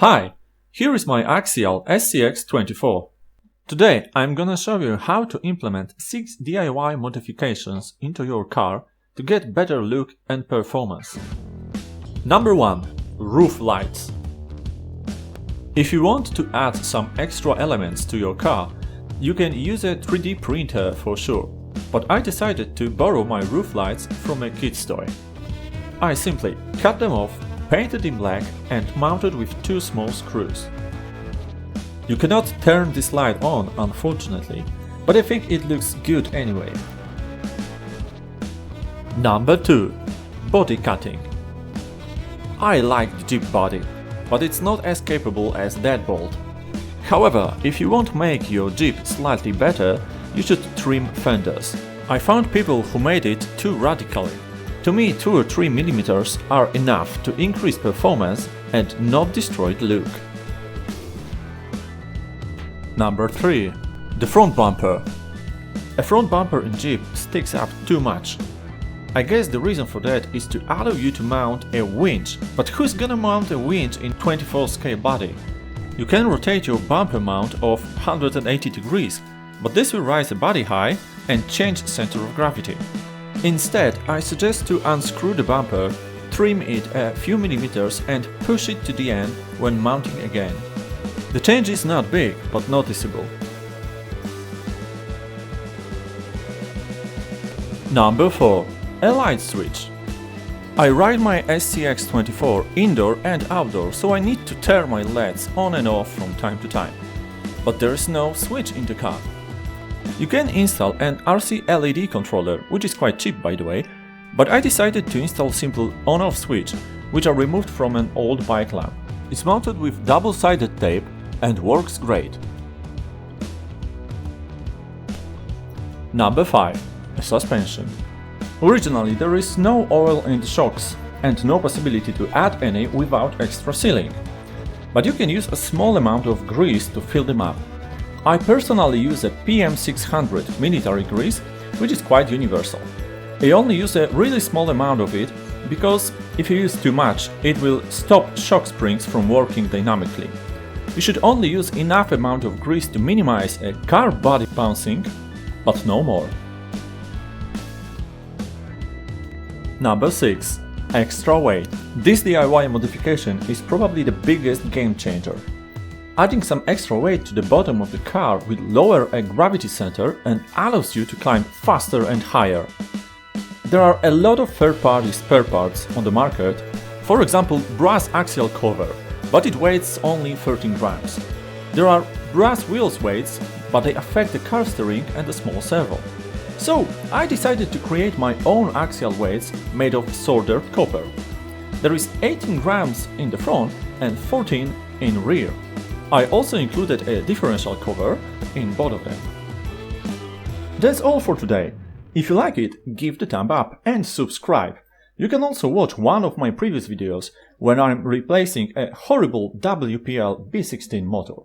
Hi, here is my Axial SCX24. Today I'm gonna show you how to implement 6 DIY modifications into your car to get better look and performance. Number 1. Roof lights. If you want to add some extra elements to your car, you can use a 3D printer for sure, but I decided to borrow my roof lights from a kid's toy. I simply cut them off, painted in black and mounted with 2 small screws. You cannot turn this light on, unfortunately, but I think it looks good anyway. Number 2. Body cutting. I like the Jeep body, but it's not as capable as that bolt. However, if you want to make your Jeep slightly better, you should trim fenders. I found people who made it too radically. To me, 2 or 3 mm are enough to increase performance and not destroy the look. Number 3. The front bumper. A front bumper in Jeep sticks up too much. I guess the reason for that is to allow you to mount a winch, but who's gonna mount a winch in 24 scale body? You can rotate your bumper mount of 180 degrees, but this will raise the body high and change center of gravity. Instead, I suggest to unscrew the bumper, trim it a few millimeters and push it to the end when mounting again. The change is not big, but noticeable. Number 4. A light switch. I ride my SCX24 indoor and outdoor, so I need to turn my LEDs on and off from time to time. But there is no switch in the car. You can install an RC LED controller, which is quite cheap by the way, but I decided to install simple on-off switch, which are removed from an old bike lamp. It's mounted with double-sided tape and works great. Number 5. A suspension. Originally there is no oil in the shocks and no possibility to add any without extra sealing, but you can use a small amount of grease to fill them up. I personally use a PM600 military grease, which is quite universal. I only use a really small amount of it because if you use too much, it will stop shock springs from working dynamically. You should only use enough amount of grease to minimize a car body bouncing, but no more. Number 6. Extra weight. This DIY modification is probably the biggest game changer. Adding some extra weight to the bottom of the car will lower a gravity center and allows you to climb faster and higher. There are a lot of third-party spare parts on the market, for example brass axial cover, but it weighs only 13 grams. There are brass wheels weights, but they affect the car steering and the small servo. So I decided to create my own axial weights made of soldered copper. There is 18 grams in the front and 14 in rear. I also included a differential cover in both of them. That's all for today. If you like it, give the thumb up and subscribe. You can also watch one of my previous videos when I'm replacing a horrible WPL B16 motor.